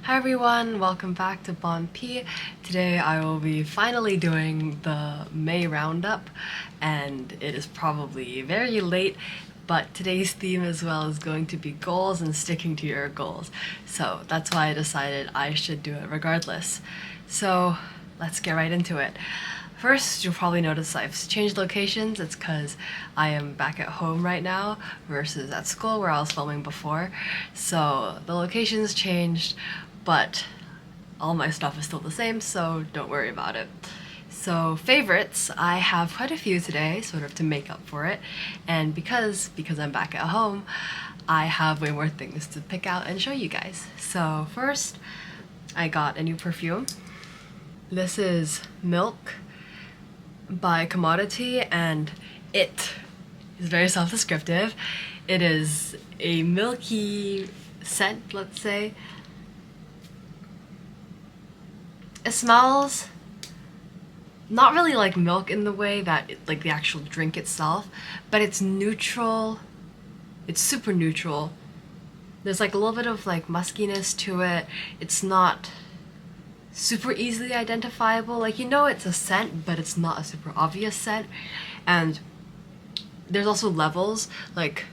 Hi everyone, welcome back to bonpi. Today I will be finally doing the May roundup, and it is probably very late, but today's theme as well is going to be goals and sticking to your goals. So that's why I decided I should do it regardless. So let's get right into it. First, you'll probably notice I've changed locations. It's because I am back at home right now versus at school where I was filming before. So the location's changed, but all my stuff is still the same, so don't worry about it. So favorites, I have quite a few today, sort of to make up for it. And because I'm back at home, I have way more things to pick out and show you guys. So first, I got a new perfume. This is Milk by Commodity, and it is very self-descriptive. It is a milky scent, let's say. It smells not really like milk in the way that like the actual drink itself, but it's neutral. It's super neutral. There's like a little bit of like muskiness to it. It's not super easily identifiable. Like, you know it's a scent, but it's not a super obvious scent. And there's also levels. Like,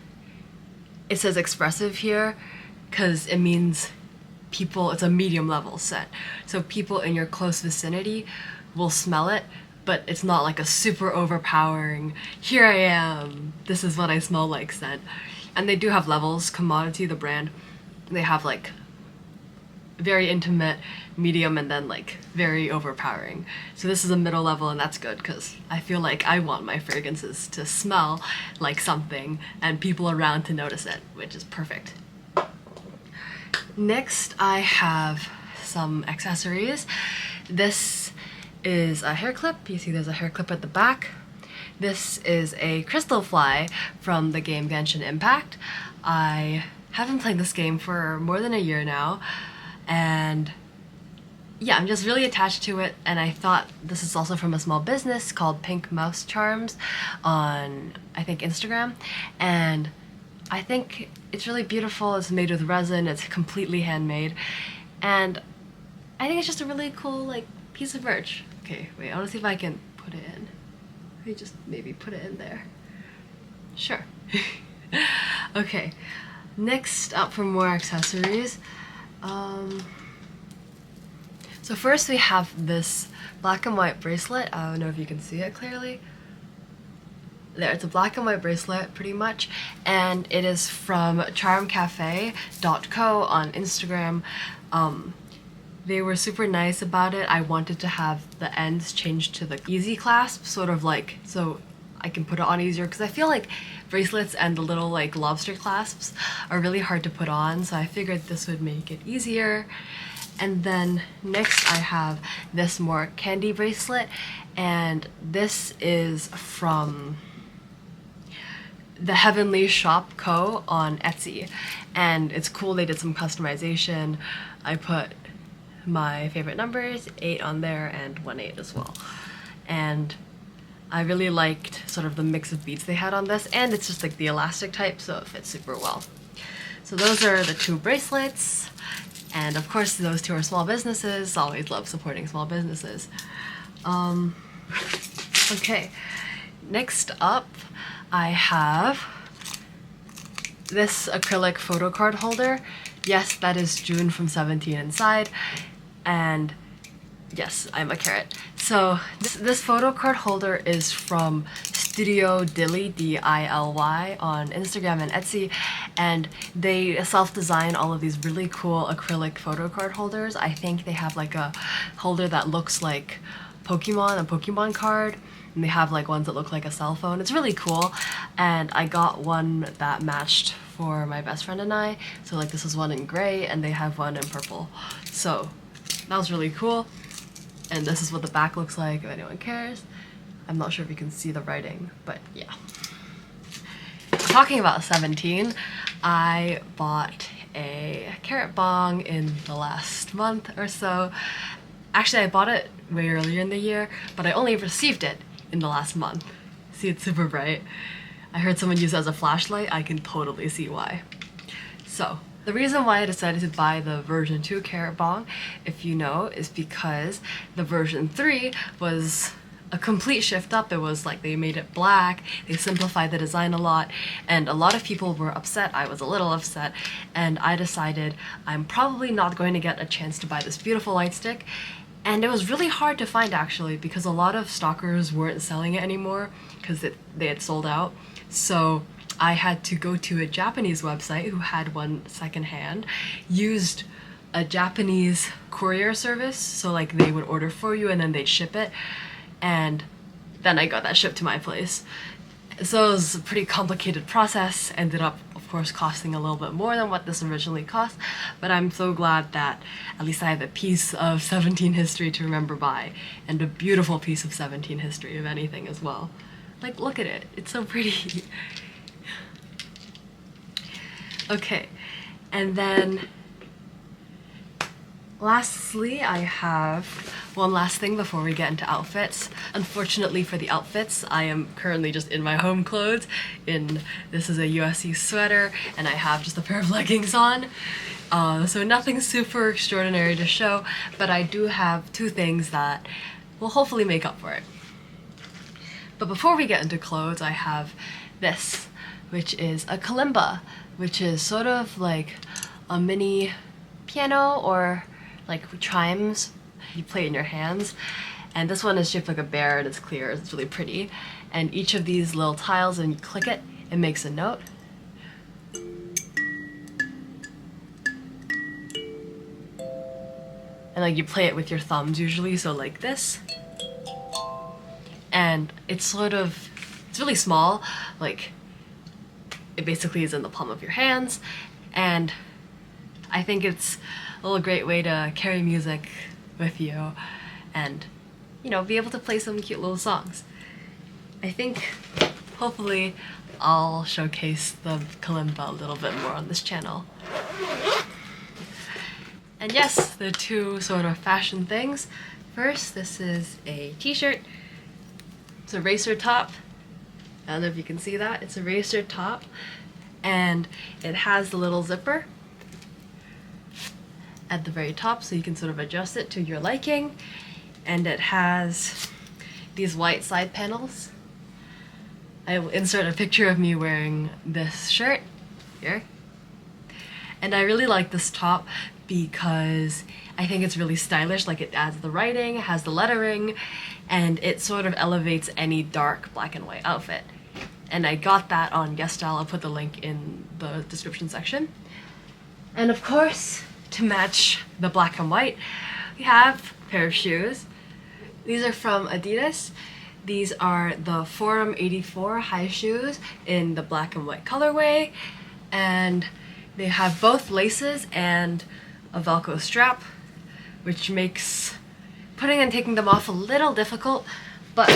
it says expressive here because it means people, it's a medium level scent. So people in your close vicinity will smell it, but it's not like a super overpowering, here I am, this is what I smell like scent. And they do have levels. Commodity, the brand, they have like very intimate, medium, and then like very overpowering. So this is a middle level, and that's good because I feel like I want my fragrances to smell like something and people around to notice it, which is perfect. Next, I have some accessories. This is a hair clip. You see there's a hair clip at the back. This is a crystal fly from the game Genshin Impact. I have been playing this game for more than a year now, and yeah, I'm just really attached to it, and I thought this is also from a small business called Pink Mouse Charms on, I think, Instagram, and I think it's really beautiful. It's made with resin, it's completely handmade, and I think it's just a really cool like piece of merch. Okay, wait, I want to see if I can put it in. Let me just maybe put it in there. Sure. Okay, next up for more accessories. So first we have this black and white bracelet. I don't know if you can see it clearly. There, it's a black and white bracelet pretty much, and it is from charmcafe.co on Instagram. They were super nice about it. I wanted to have the ends changed to the easy clasp, sort of like, so I can put it on easier, because I feel like bracelets and the little like lobster clasps are really hard to put on, so I figured this would make it easier. And then next I have this more candy bracelet, and this is from the Heavenly Shop Co. on Etsy, and it's cool. They did some customization. I put my favorite numbers, 8 on there and 1-8 as well, and I really liked sort of the mix of beads they had on this, and it's just like the elastic type, so it fits super well. So those are the two bracelets, and of course those two are small businesses. Always love supporting small businesses. Okay, next up I have this acrylic photo card holder. Yes, that is June from 17 inside, and yes, I'm a carrot. So this photo card holder is from Studio Dilly, D-I-L-Y, on Instagram and Etsy, and they self-design all of these really cool acrylic photo card holders. I think they have like a holder that looks like Pokemon, a Pokemon card, and they have like ones that look like a cell phone. It's really cool, and I got one that matched for my best friend and I. So like this is one in gray, and they have one in purple. So that was really cool. And this is what the back looks like, if anyone cares. I'm not sure if you can see the writing, but yeah. Talking about 17, I bought a carrot bong in the last month or so. Actually, I bought it way earlier in the year, but I only received it in the last month. See, it's super bright. I heard someone use it as a flashlight. I can totally see why. So The reason why I decided to buy the version 2 carrot bong, if you know, is because the version 3 was a complete shift up. It was like they made it black, they simplified the design a lot, and a lot of people were upset. I was a little upset, and I decided I'm probably not going to get a chance to buy this beautiful light stick. And it was really hard to find actually, because a lot of stalkers weren't selling it anymore because they had sold out. So I had to go to a Japanese website who had one secondhand, used a Japanese courier service, so like they would order for you and then they'd ship it, and then I got that shipped to my place. So it was a pretty complicated process, ended up of course costing a little bit more than what this originally cost, but I'm so glad that at least I have a piece of 17 history to remember by, and a beautiful piece of 17 history if anything as well. Like, look at it, it's so pretty. Okay, and then lastly, I have one last thing before we get into outfits. Unfortunately for the outfits, I am currently just in my home clothes. This is a USC sweater, and I have just a pair of leggings on. So nothing super extraordinary to show, but I do have two things that will hopefully make up for it. But before we get into clothes, I have this, which is a kalimba, which is sort of like a mini piano or like chimes. You play in your hands, and this one is shaped like a bear and it's clear, it's really pretty. And each of these little tiles, and you click it, it makes a note. And like you play it with your thumbs usually, so like this. And it's really small, like it basically is in the palm of your hands, and I think it's a little great way to carry music with you and, you know, be able to play some cute little songs. I think hopefully I'll showcase the kalimba a little bit more on this channel. And yes, the two sort of fashion things. First, this is a t-shirt. It's a racer top. I don't know if you can see that. It's a racer top, and it has the little zipper at the very top, so you can sort of adjust it to your liking. And it has these white side panels. I will insert a picture of me wearing this shirt here. And I really like this top because I think it's really stylish. Like, it adds the writing, it has the lettering, and it sort of elevates any dark black and white outfit. And I got that on YesStyle. I'll put the link in the description section. And of course, to match the black and white, we have a pair of shoes. These are from Adidas. These are the Forum 84 high shoes in the black and white colorway, and they have both laces and a Velcro strap, which makes putting and taking them off a little difficult, but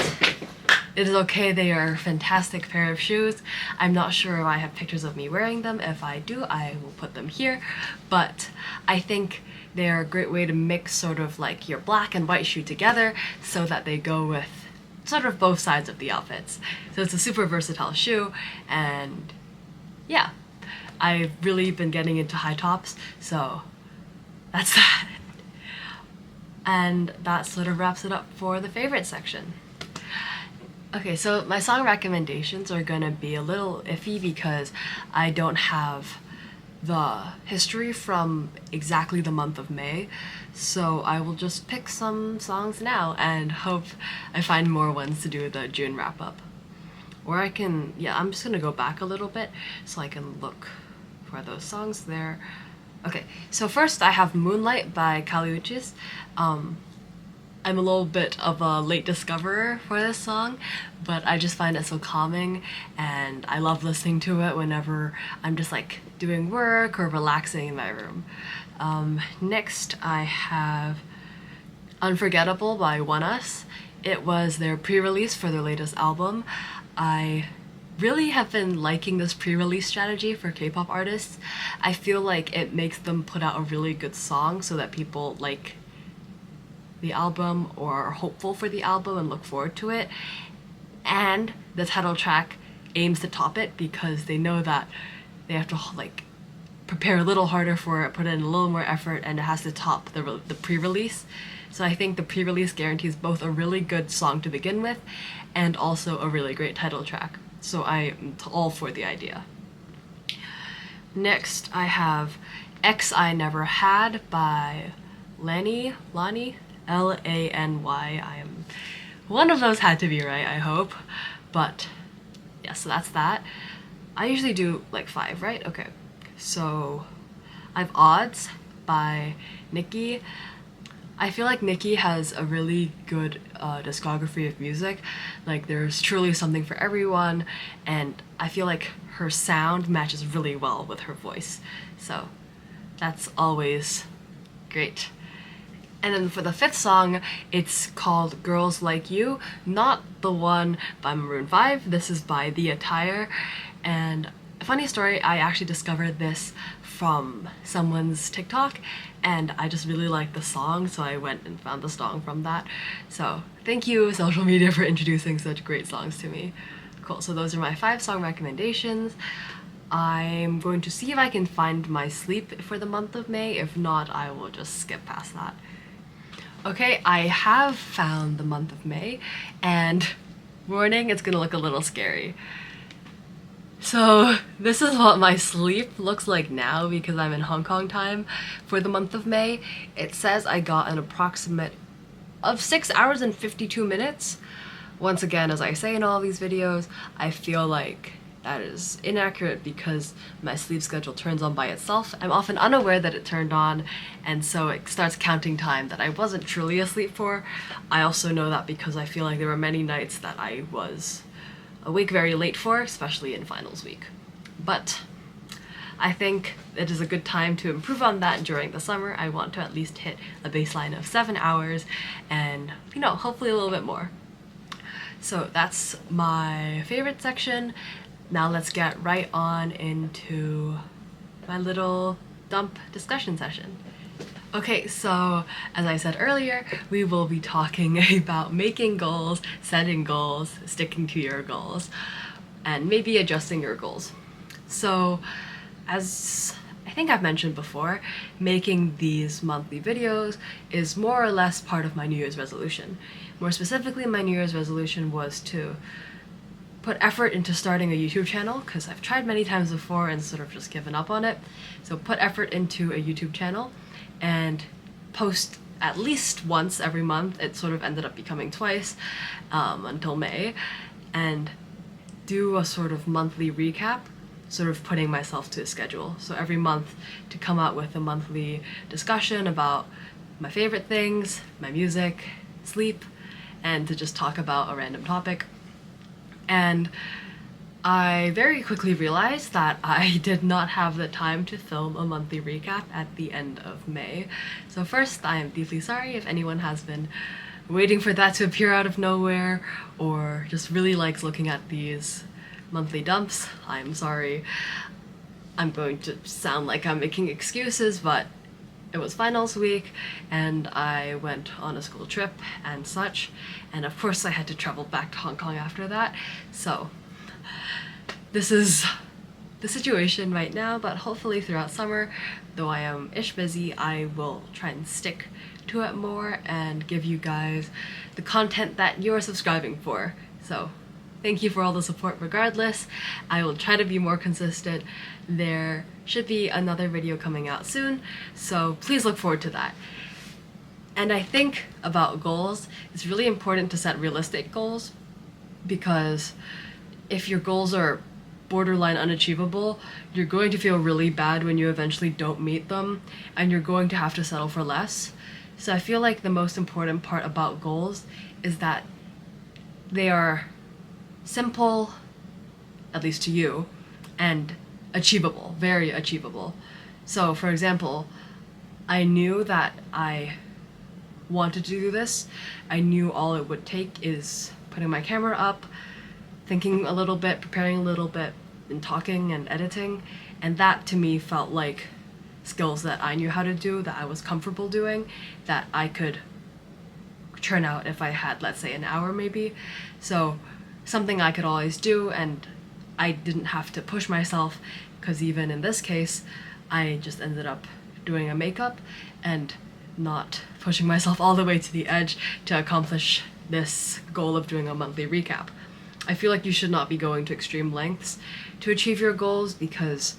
it is okay. They are a fantastic pair of shoes. I'm not sure if I have pictures of me wearing them. If I do, I will put them here, but I think they're a great way to mix sort of like your black and white shoe together so that they go with sort of both sides of the outfits. So it's a super versatile shoe, and yeah, I've really been getting into high tops, so that's that. And that sort of wraps it up for the favorite section. Okay, so my song recommendations are gonna be a little iffy because I don't have the history from exactly the month of May, so I will just pick some songs now and hope I find more ones to do the June wrap-up. Or I can, yeah, I'm just gonna go back a little bit so I can look for those songs there. Okay, so first I have Moonlight by Kali Uchis. I'm a little bit of a late discoverer for this song, but I just find it so calming, and I love listening to it whenever I'm just like doing work or relaxing in my room. Next I have Unforgettable by ONEUS. It was their pre-release for their latest album. I really have been liking this pre-release strategy for K-pop artists. I feel like it makes them put out a really good song so that people like the album or are hopeful for the album and look forward to it. And the title track aims to top it because they know that they have to like prepare a little harder for it, put in a little more effort, and it has to top the pre-release. So I think the pre-release guarantees both a really good song to begin with and also a really great title track. So I'm all for the idea. Next, I have X I Never Had by Lany, L-A-N-Y. One of those had to be right, I hope. But yeah, so that's that. I usually do like 5, right? Okay. So I have Odds by Nicki. I feel like Nicki has a really good discography of music. Like, there's truly something for everyone, and I feel like her sound matches really well with her voice. So that's always great. And then for the 5th song, it's called Girls Like You, not the one by Maroon 5. This is by The Attire. And funny story, I actually discovered this from someone's TikTok, and I just really liked the song, so I went and found the song from that. So thank you, social media, for introducing such great songs to me. Cool, so those are my 5 song recommendations. I'm going to see if I can find my sleep for the month of May. If not, I will just skip past that. Okay, I have found the month of May, and warning, it's gonna look a little scary. So this is what my sleep looks like now because I'm in Hong Kong time for the month of May. It says I got an approximate of 6 hours and 52 minutes. Once again, as I say in all these videos, I feel like that is inaccurate because my sleep schedule turns on by itself. I'm often unaware that it turned on, and so it starts counting time that I wasn't truly asleep for. I also know that because I feel like there were many nights that I was awake very late for, especially in finals week. But I think it is a good time to improve on that during the summer. I want to at least hit a baseline of 7 hours and, you know, hopefully a little bit more. So that's my favorite section. Now let's get right on into my little dump discussion session. Okay, so as I said earlier, we will be talking about making goals, setting goals, sticking to your goals, and maybe adjusting your goals. So as I think I've mentioned before, making these monthly videos is more or less part of my New Year's resolution. More specifically, my New Year's resolution was to put effort into starting a YouTube channel, because I've tried many times before and sort of just given up on it. So put effort into a YouTube channel and post at least once every month. It sort of ended up becoming twice until May, and do a sort of monthly recap, sort of putting myself to a schedule. So every month to come out with a monthly discussion about my favorite things, my music, sleep, and to just talk about a random topic. And I very quickly realized that I did not have the time to film a monthly recap at the end of May. So first, I am deeply sorry if anyone has been waiting for that to appear out of nowhere or just really likes looking at these monthly dumps. I'm sorry. I'm going to sound like I'm making excuses, but it was finals week and I went on a school trip and such, and of course I had to travel back to Hong Kong after that. So this is the situation right now, but hopefully throughout summer, though I am ish busy, I will try and stick to it more and give you guys the content that you're subscribing for. So thank you for all the support regardless. I will try to be more consistent. There should be another video coming out soon, so please look forward to that. And I think about goals, it's really important to set realistic goals, because if your goals are borderline unachievable, you're going to feel really bad when you eventually don't meet them, and you're going to have to settle for less. So I feel like the most important part about goals is that they are simple, at least to you, and achievable, very achievable. So for example, I knew that I wanted to do this. I knew all it would take is putting my camera up, thinking a little bit, preparing a little bit, and talking and editing, and that to me felt like skills that I knew how to do, that I was comfortable doing, that I could churn out if I had, let's say, an hour maybe. So something I could always do, and I didn't have to push myself, because even in this case, I just ended up doing a makeup and not pushing myself all the way to the edge to accomplish this goal of doing a monthly recap. I feel like you should not be going to extreme lengths to achieve your goals because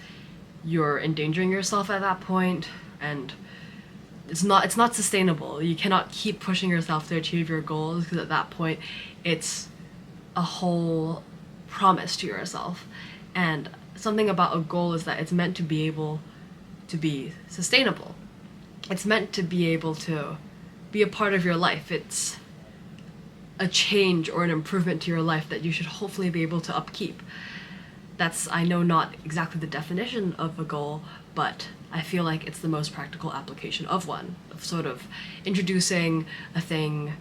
you're endangering yourself at that point, and it's not sustainable. You cannot keep pushing yourself to achieve your goals because at that point it's a whole promise to yourself. And something about a goal is that it's meant to be able to be sustainable. It's meant to be able to be a part of your life. It's a change or an improvement to your life that you should hopefully be able to upkeep. That's, I know, not exactly the definition of a goal, but I feel like it's the most practical application of one, of sort of introducing a thing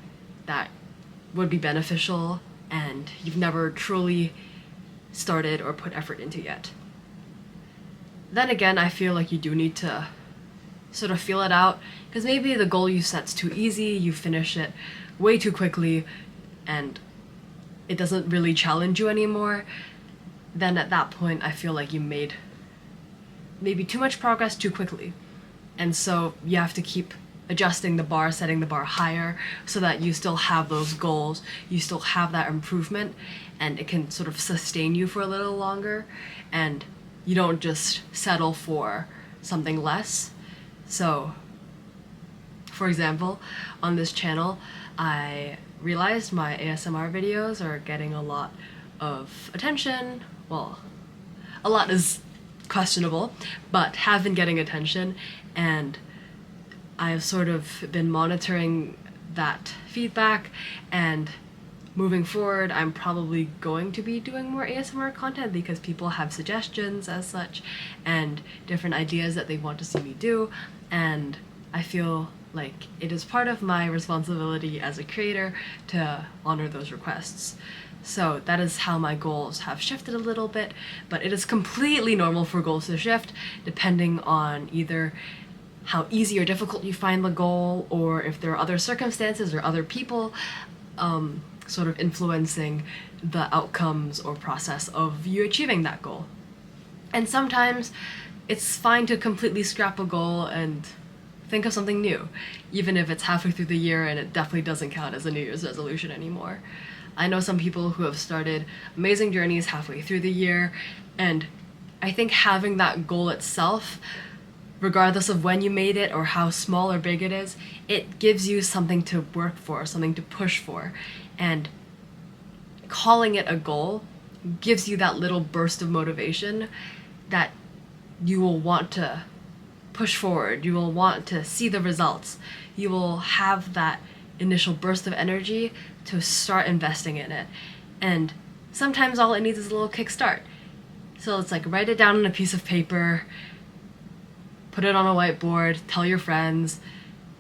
that would be beneficial and you've never truly started or put effort into yet. Then again, I feel like you do need to sort of feel it out, because maybe the goal you set's too easy, you finish it way too quickly, and it doesn't really challenge you anymore. Then at that point, I feel like you made maybe too much progress too quickly. And so you have to keep adjusting the bar, setting the bar higher so that you still have those goals, you still have that improvement, and it can sort of sustain you for a little longer, and you don't just settle for something less. So, for example, on this channel, I realized my ASMR videos are getting a lot of attention. Well, a lot is questionable, but have been getting attention, and I've sort of been monitoring that feedback, and moving forward I'm probably going to be doing more ASMR content because people have suggestions as such and different ideas that they want to see me do, and I feel like it is part of my responsibility as a creator to honor those requests. So that is how my goals have shifted a little bit, but it is completely normal for goals to shift depending on either how easy or difficult you find the goal, or if there are other circumstances or other people sort of influencing the outcomes or process of you achieving that goal. And sometimes it's fine to completely scrap a goal and think of something new, even if it's halfway through the year and it definitely doesn't count as a New Year's resolution anymore. I know some people who have started amazing journeys halfway through the year, and I think having that goal itself, regardless of when you made it or how small or big it is, it gives you something to work for, something to push for. And calling it a goal gives you that little burst of motivation that you will want to push forward, you will want to see the results, you will have that initial burst of energy to start investing in it. And sometimes all it needs is a little kickstart. So it's like, write it down on a piece of paper, put it on a whiteboard, tell your friends,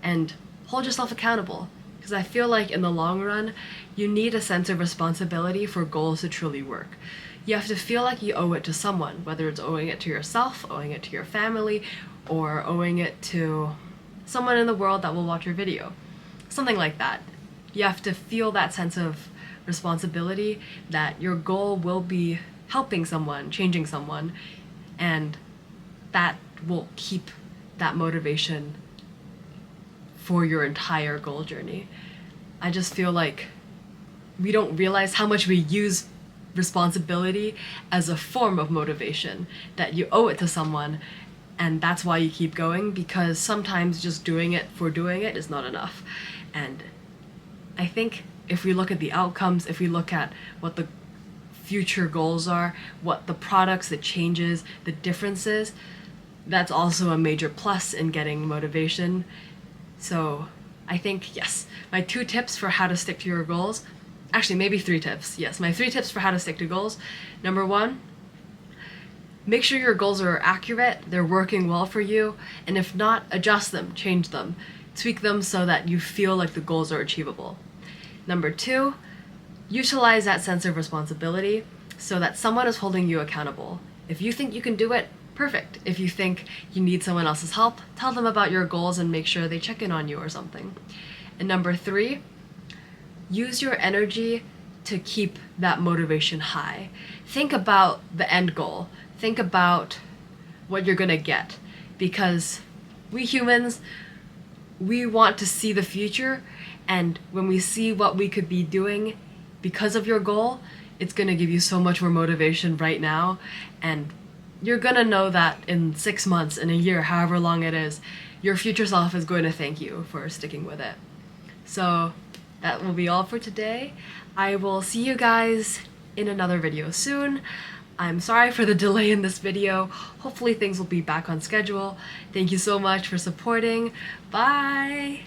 and hold yourself accountable. Because I feel like in the long run, you need a sense of responsibility for goals to truly work. You have to feel like you owe it to someone, whether it's owing it to yourself, owing it to your family, or owing it to someone in the world that will watch your video. Something like that. You have to feel that sense of responsibility that your goal will be helping someone, changing someone, and that will keep that motivation for your entire goal journey. I just feel like we don't realize how much we use responsibility as a form of motivation, that you owe it to someone, and that's why you keep going, because sometimes just doing it for doing it is not enough. And I think if we look at the outcomes, if we look at what the future goals are, what the products, the changes, the differences, that's also a major plus in getting motivation. So I think, yes, my 2 tips for how to stick to your goals, actually maybe 3 tips, yes, my 3 tips for how to stick to goals. Number 1, make sure your goals are accurate, they're working well for you, and if not, adjust them, change them, tweak them so that you feel like the goals are achievable. Number 2, utilize that sense of responsibility so that someone is holding you accountable. If you think you can do it, perfect. If you think you need someone else's help, tell them about your goals and make sure they check in on you or something. And number 3, use your energy to keep that motivation high. Think about the end goal. Think about what you're gonna get. because we humans, we want to see the future, and when we see what we could be doing because of your goal, it's gonna give you so much more motivation right now, and you're gonna know that in 6 months, in a year, however long it is, your future self is going to thank you for sticking with it. So that will be all for today. I will see you guys in another video soon. I'm sorry for the delay in this video. Hopefully things will be back on schedule. Thank you so much for supporting. Bye!